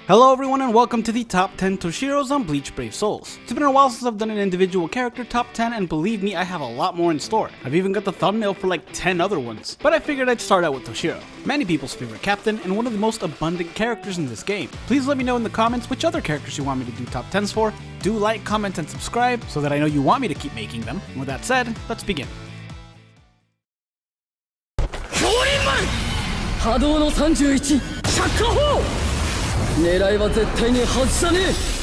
Hello everyone and welcome to the top 10 Toshiros on Bleach Brave Souls. It's been a while since I've done an individual character top 10 and believe me, I have a lot more in store. I've even got the thumbnail for like 10 other ones, but I figured I'd start out with Toshiro, many people's favorite captain and one of the most abundant characters in this game. Please let me know in the comments which other characters you want me to do top 10s for. Do like, comment, and subscribe so that I know you want me to keep making them. And with that said, let's begin. 波動の31着火砲狙いは絶対に外さねえ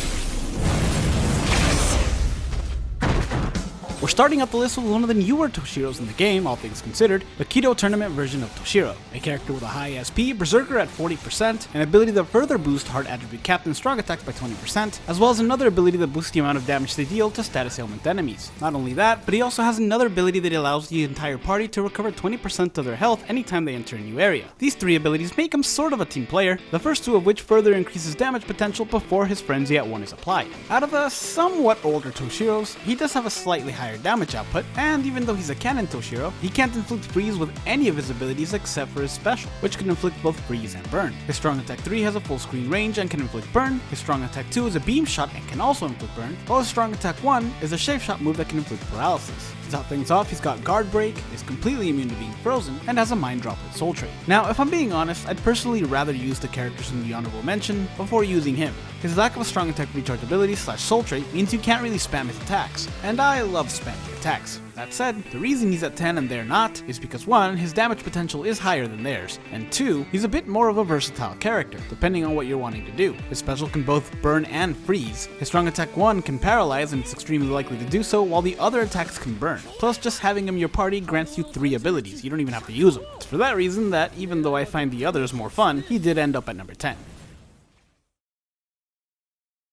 We're starting out the list with one of the newer Toshiros in the game, all things considered, the Keto tournament version of Toshiro, a character with a high SP, Berserker at 40%, an ability that further boosts hard attribute captain strong attacks by 20%, as well as another ability that boosts the amount of damage they deal to status ailment enemies. Not only that, but he also has another ability that allows the entire party to recover 20% of their health anytime they enter a new area. These three abilities make him sort of a team player, the first two of which further increases damage potential before his frenzy at 1 is applied. Out of the somewhat older Toshiros, he does have a slightly higher damage output, and even though he's a canon Toshiro, he can't inflict freeze with any of his abilities except for his special, which can inflict both freeze and burn. His strong attack 3 has a full screen range and can inflict burn, his strong attack 2 is a beam shot and can also inflict burn, while his strong attack 1 is a shape shot move that can inflict paralysis. To top things off, he's got guard break, is completely immune to being frozen, and has a mind drop with soul trait. Now, if I'm being honest, I'd personally rather use the characters in the honorable mention before using him. His lack of a strong attack recharge ability / soul trait means you can't really spam his attacks, and I love spamming attacks. That said, the reason he's at 10 and they're not is because 1, his damage potential is higher than theirs, and 2, he's a bit more of a versatile character, depending on what you're wanting to do. His special can both burn and freeze, his strong attack 1 can paralyze and it's extremely likely to do so, while the other attacks can burn. Plus, just having him your party grants you 3 abilities, you don't even have to use them. It's for that reason that, even though I find the others more fun, he did end up at number 10.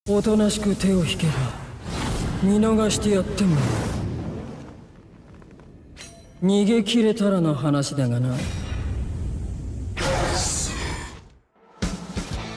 おとなしく手を引けば見逃してやっても逃げ切れたらの話だがな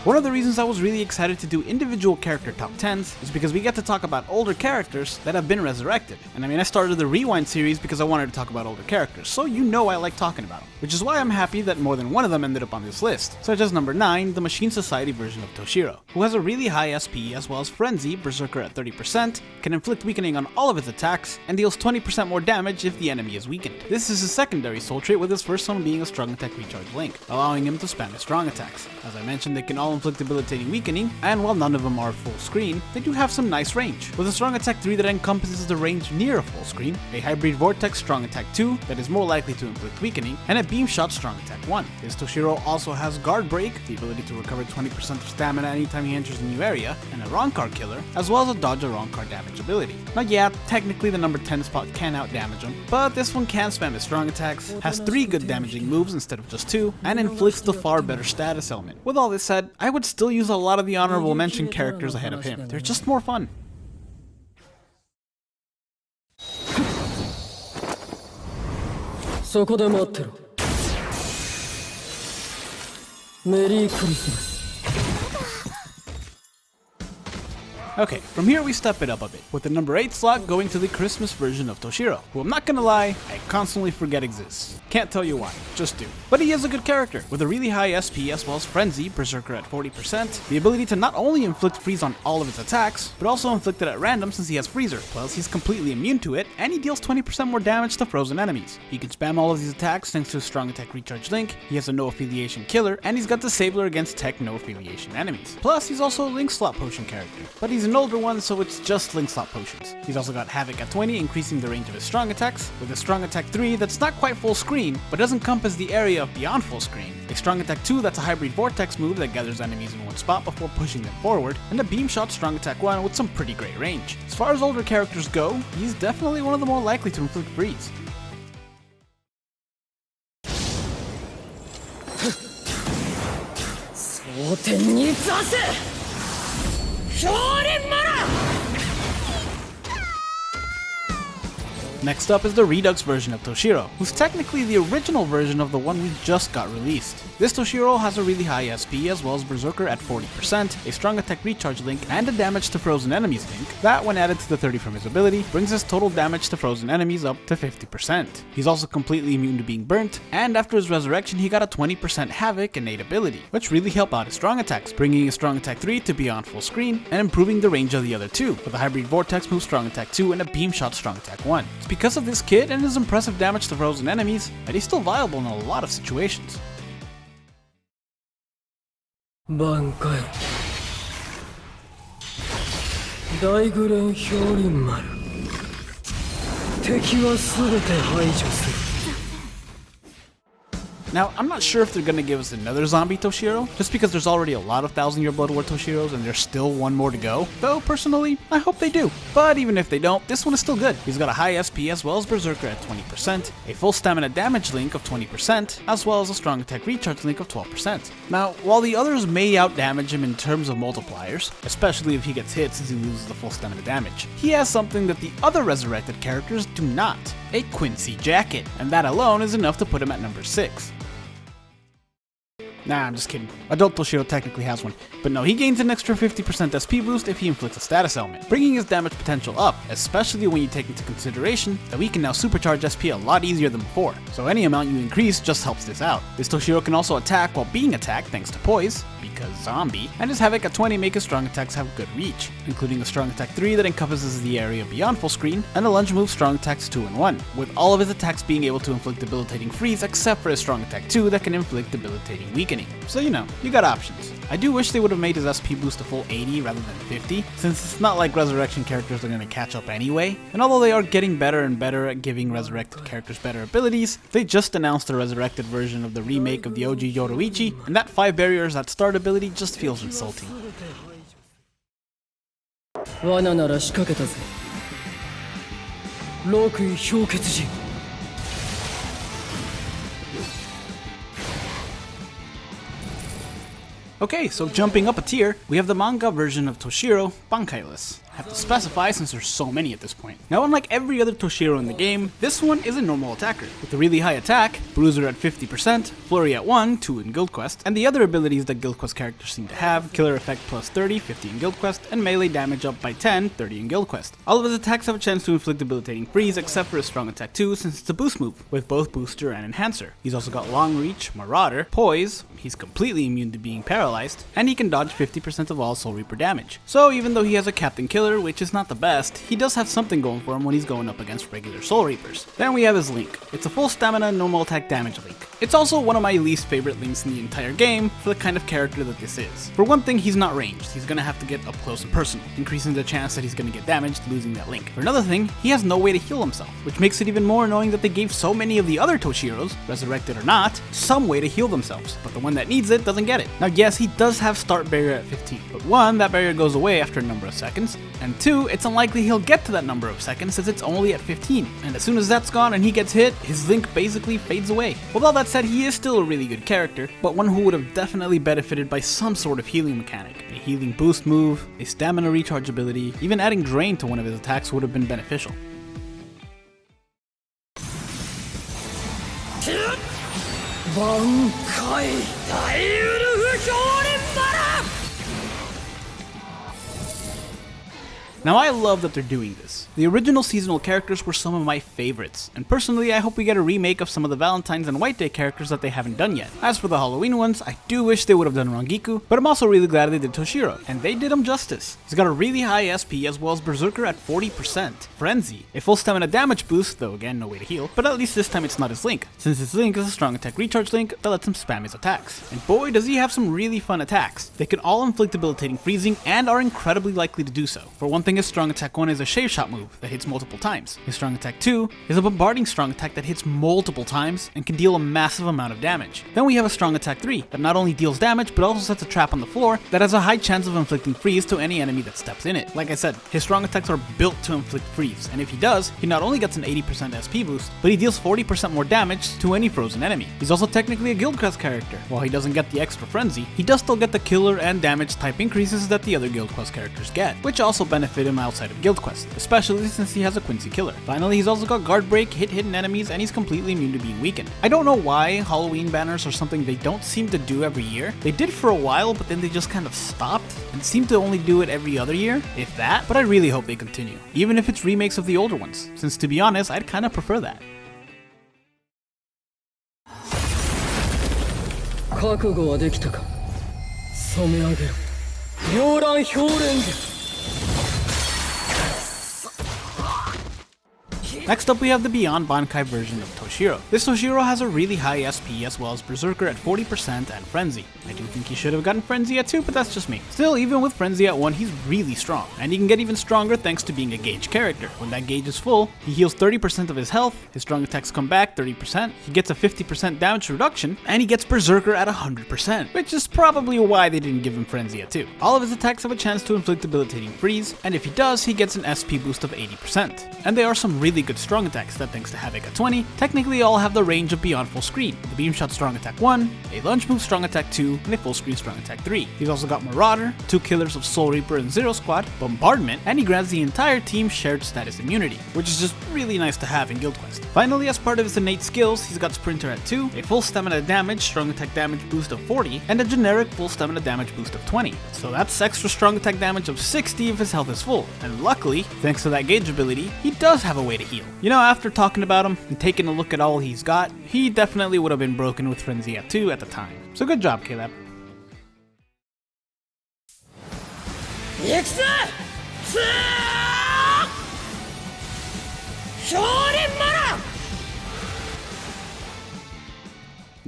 One of the reasons I was really excited to do individual character top 10s is because we get to talk about older characters that have been resurrected. And I mean, I started the Rewind series because I wanted to talk about older characters, so you know I like talking about them. Which is why I'm happy that more than one of them ended up on this list, such as number 9, the Machine Society version of Toshiro, who has a really high SP as well as Frenzy, Berserker at 30%, can inflict weakening on all of his attacks, and deals 20% more damage if the enemy is weakened. This is his secondary soul trait, with his first one being a strong attack recharge link, allowing him to spam his strong attacks. As I mentioned, they can all inflict debilitating weakening, and while none of them are full screen, they do have some nice range, with a strong attack 3 that encompasses the range near a full screen, a hybrid vortex strong attack 2 that is more likely to inflict weakening, and a beam shot strong attack 1. His Toshiro also has guard break, the ability to recover 20% of stamina anytime he enters a new area, and a wrong card killer, as well as a dodge a wrong card damage ability. Now yeah, technically the number 10 spot can out damage him, but this one can spam his strong attacks, has 3 good damaging moves instead of just 2, and inflicts the far better status element. With all this said, I would still use a lot of the honorable mention characters ahead of him. They're just more fun. Okay, from here we step it up a bit, with the number 8 slot going to the Christmas version of Toshiro, who I'm not gonna lie, I constantly forget exists. Can't tell you why, just do. But he is a good character, with a really high SP as well as Frenzy, Berserker at 40%, the ability to not only inflict freeze on all of his attacks, but also inflict it at random since he has Freezer, plus he's completely immune to it, and he deals 20% more damage to frozen enemies. He can spam all of these attacks thanks to his strong attack recharge link, he has a no affiliation killer, and he's got Disabler against tech no affiliation enemies. Plus, he's also a link slot potion character, but he's an older one, so it's just link slot potions. He's also got Havoc at 20, increasing the range of his strong attacks, with a strong attack 3 that's not quite full screen, but does encompass the area of beyond full screen, a strong attack 2 that's a hybrid vortex move that gathers enemies in one spot before pushing them forward, and a beam shot strong attack 1 with some pretty great range. As far as older characters go, he's definitely one of the more likely to inflict freeze. Next up is the Redux version of Toshiro, who's technically the original version of the one we just got released. This Toshiro has a really high SP as well as Berserker at 40%, a strong attack recharge link, and a damage to frozen enemies link that, when added to the 30 from his ability, brings his total damage to frozen enemies up to 50%. He's also completely immune to being burnt, and after his resurrection he got a 20% Havoc innate ability, which really help out his strong attacks, bringing his strong attack 3 to be on full screen, and improving the range of the other two, with a hybrid vortex move strong attack 2 and a beam shot strong attack 1. It's because of this kit and his impressive damage to frozen enemies that he's still viable in a lot of situations. Bankai 大グレン氷林丸敵は全て排除する Now, I'm not sure if they're gonna give us another zombie Toshiro, just because there's already a lot of 1000-year Blood War Toshiros and there's still one more to go. Though, personally, I hope they do. But even if they don't, this one is still good. He's got a high SP as well as Berserker at 20%, a full stamina damage link of 20%, as well as a strong attack recharge link of 12%. Now, while the others may outdamage him in terms of multipliers, especially if he gets hit since he loses the full stamina damage, he has something that the other resurrected characters do not, a Quincy jacket, and that alone is enough to put him at number 6. Nah, I'm just kidding. Adult Toshiro technically has one, but no, he gains an extra 50% SP boost if he inflicts a status element, bringing his damage potential up, especially when you take into consideration that we can now supercharge SP a lot easier than before, so any amount you increase just helps this out. This Toshiro can also attack while being attacked thanks to poise, because zombie, and his Havoc at 20 make his strong attacks have good reach, including a strong attack 3 that encompasses the area beyond full screen, and a lunge move strong attacks 2 and 1, with all of his attacks being able to inflict debilitating freeze except for his strong attack 2 that can inflict debilitating weakening. So you know, you got options. I do wish they would have made his SP boost a full 80 rather than 50, since it's not like resurrection characters are going to catch up anyway, and although they are getting better and better at giving resurrected characters better abilities, they just announced a resurrected version of the remake of the OG Yoruichi, and that 5 barriers at start ability just feels insulting. 罠なら仕掛けたぜ6位氷結陣 Okay, so jumping up a tier, we have the manga version of Toshiro, Bankai-less. I have to specify since there's so many at this point. Now, unlike every other Toshiro in the game, this one is a normal attacker, with a really high attack, Bruiser at 50%, Flurry at 1, 2 in Guild Quest, and the other abilities that Guild Quest characters seem to have, Killer Effect plus 30, 50 in Guild Quest, and melee damage up by 10, 30 in Guild Quest. All of his attacks have a chance to inflict debilitating freeze except for his strong attack 2 since it's a boost move, with both booster and enhancer. He's also got long reach, Marauder, poise, he's completely immune to being paralyzed, and he can dodge 50% of all Soul Reaper damage. So even though he has a Captain Killer, which is not the best, he does have something going for him when he's going up against regular Soul Reapers. Then we have his link. It's a full stamina normal attack damage link. It's also one of my least favorite links in the entire game for the kind of character that this is. For one thing, he's not ranged. He's gonna have to get up close and personal, increasing the chance that he's gonna get damaged losing that link. For another thing, he has no way to heal himself, which makes it even more annoying that they gave so many of the other Toshiros, resurrected or not, some way to heal themselves, but the one that needs it doesn't get it. Now yes, he does have start barrier at 15, but 1, that barrier goes away after a number of seconds, and 2, it's unlikely he'll get to that number of seconds since it's only at 15, and as soon as that's gone and he gets hit, his link basically fades away. With all that said, he is still a really good character, but one who would have definitely benefited by some sort of healing mechanic. A healing boost move, a stamina recharge ability, even adding drain to one of his attacks would have been beneficial. Bankai 大ウルフ氷林丸 Now I love that they're doing this. The original seasonal characters were some of my favorites, and personally I hope we get a remake of some of the Valentine's and White Day characters that they haven't done yet. As for the Halloween ones, I do wish they would have done Rangiku, but I'm also really glad they did Toshiro, and they did him justice. He's got a really high SP as well as Berserker at 40%, Frenzy, a full stamina damage boost, though again no way to heal, but at least this time it's not his link, since his link is a strong attack recharge link that lets him spam his attacks. And boy does he have some really fun attacks. They can all inflict debilitating freezing and are incredibly likely to do so. For one thing, his strong attack 1 is a shave shot move that hits multiple times. His strong attack 2 is a bombarding strong attack that hits multiple times and can deal a massive amount of damage. Then we have a strong attack 3 that not only deals damage but also sets a trap on the floor that has a high chance of inflicting freeze to any enemy that steps in it. Like I said, his strong attacks are built to inflict freeze, and if he does, he not only gets an 80% SP boost, but he deals 40% more damage to any frozen enemy. He's also technically a Guild Quest character. While he doesn't get the extra frenzy, he does still get the killer and damage type increases that the other Guild Quest characters get, which also benefited played him outside of Guild Quest, especially since he has a Quincy killer. Finally, he's also got guard break, hit hidden enemies, and he's completely immune to being weakened. I don't know why Halloween banners are something they don't seem to do every year. They did for a while, but then they just kind of stopped and seem to only do it every other year, if that, but I really hope they continue, even if it's remakes of the older ones, since to be honest, I'd kind of prefer that. 覚悟はできたか染め上げろ妖乱氷蓮華 Next up we have the Beyond Bankai version of Toshiro. This Toshiro has a really high SP as well as Berserker at 40% and Frenzy. I do think he should have gotten Frenzy at 2, but that's just me. Still, even with Frenzy at 1, he's really strong, and he can get even stronger thanks to being a gauge character. When that gauge is full, he heals 30% of his health, his strong attacks come back 30%, he gets a 50% damage reduction, and he gets Berserker at 100%, which is probably why they didn't give him Frenzy at 2. All of his attacks have a chance to inflict debilitating freeze, and if he does, he gets an SP boost of 80%. And there are some really good strong attacks that, thanks to Havoc at 20, technically all have the range of Beyond Full Screen. The Beam Shot Strong Attack 1, a Lunge Move Strong Attack 2, and a Full Screen Strong Attack 3. He's also got Marauder, 2 killers of Soul Reaper and Zero Squad, Bombardment, and he grants the entire team shared status immunity, which is just really nice to have in Guild Quest. Finally, as part of his innate skills, he's got Sprinter at 2, a full stamina damage, strong attack damage boost of 40, and a generic full stamina damage boost of 20. So that's extra strong attack damage of 60 if his health is full, and luckily, thanks to that gauge ability, he does have a way to heal. You know, after talking about him and taking a look at all he's got, he definitely would have been broken with Frenzy at 2 at the time. So good job, Caleb. 行くぞつー氷蓮マラ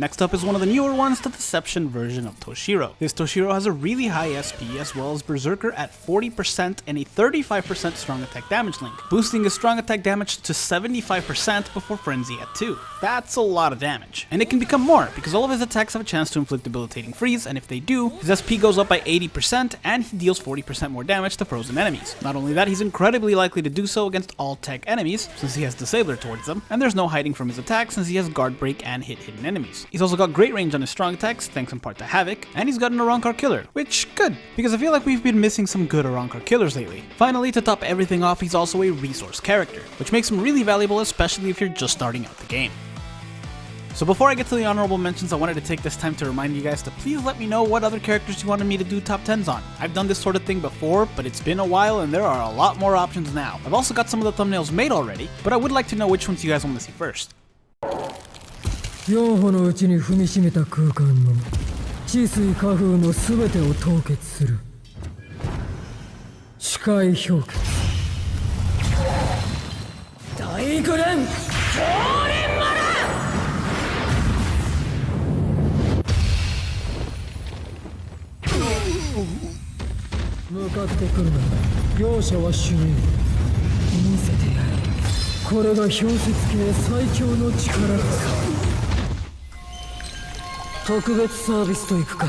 Next up is one of the newer ones, the Deception version of Toshiro. This Toshiro has a really high SP as well as Berserker at 40% and a 35% strong attack damage link, boosting his strong attack damage to 75% before Frenzy at 2. That's a lot of damage. And it can become more, because all of his attacks have a chance to inflict debilitating freeze, and if they do, his SP goes up by 80% and he deals 40% more damage to frozen enemies. Not only that, he's incredibly likely to do so against all tech enemies, since he has Disabler towards them, and there's no hiding from his attacks since he has guard break and hit hidden enemies. He's also got great range on his strong attacks, thanks in part to Havoc, and he's got an Arankar killer, which good, because I feel like we've been missing some good Arankar killers lately. Finally, to top everything off, he's also a resource character, which makes him really valuable, especially if you're just starting out the game. So before I get to the honorable mentions, I wanted to take this time to remind you guys to please let me know what other characters you wanted me to do top 10s on. I've done this sort of thing before, but it's been a while and there are a lot more options now. I've also got some of the thumbnails made already, but I would like to know which ones you guys want to see first. 4歩のうちに踏みしめた空間の治水火風の全てを凍結する視界氷結大グレン氷蓮マラ向かってくるな容赦は主任見せてやれこれが氷雪系最強の力だ特別サービスといくか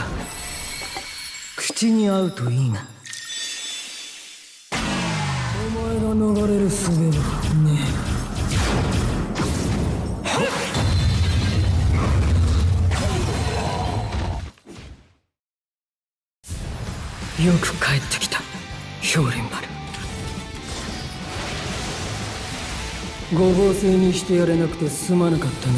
口に合うといいなお前が逃れる術はねえよく帰ってきた氷蓮丸ごぼう星にしてやれなくてすまなかったな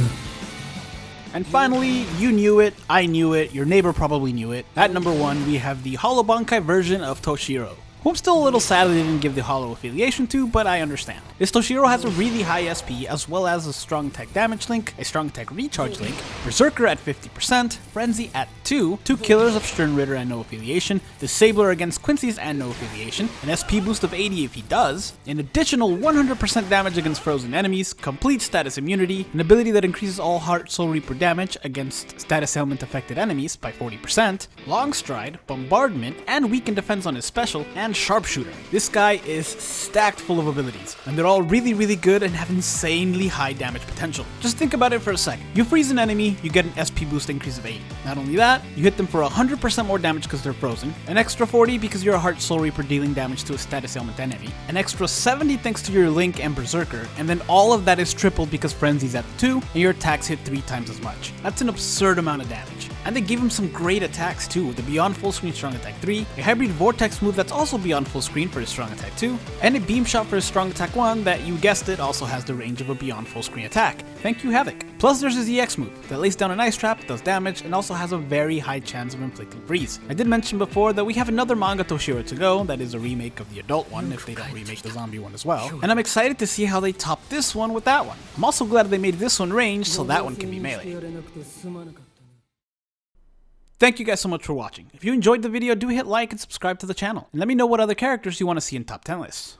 And finally, you knew it, I knew it, your neighbor probably knew it. At number 1, we have the Hollow Bankai version of Toshiro, who I'm still a little sad they didn't give the Hollow affiliation to, but I understand. This Toshiro has a really high SP, as well as a strong attack damage link, a strong attack recharge link, Berserker at 50%, Frenzy at 2, 2 killers of Sternritter and no affiliation, Disabler against Quincy's and no affiliation, an SP boost of 80 if he does, an additional 100% damage against frozen enemies, complete status immunity, an ability that increases all Heart Soul Reaper damage against status ailment affected enemies by 40%, Long Stride, Bombardment, and weakened defense on his special, and Sharpshooter. This guy is stacked full of abilities, and they're all really good and have insanely high damage potential. Just think about it for a second. You freeze an enemy, you get an SP boost increase of 80. Not only that, you hit them for 100% more damage because they're frozen, an extra 40 because you're a Heart Soul Reaper dealing damage to a status ailment enemy, an extra 70 thanks to your Link and Berserker, and then all of that is tripled because Frenzy's at 2, and your attacks hit 3 times as much. That's an absurd amount of damage. And they gave him some great attacks too, with the Beyond Full Screen Strong Attack 3, a Hybrid Vortex move that's also Beyond Full Screen for his Strong Attack 2, and a Beam Shot for his Strong Attack 1 that, you guessed it, also has the range of a Beyond Full Screen attack. Thank you, Havoc. Plus there's his EX move, that lays down an Ice Trap, does damage, and also has a very high chance of inflicting freeze. I did mention before that we have another manga Toshiro to go, that is a remake of the adult one, if they don't remake the zombie one as well, and I'm excited to see how they top this one with that one. I'm also glad they made this one range, so that one can be melee. Thank you guys so much for watching. If you enjoyed the video, do hit like and subscribe to the channel, and let me know what other characters you want to see in top 10 lists.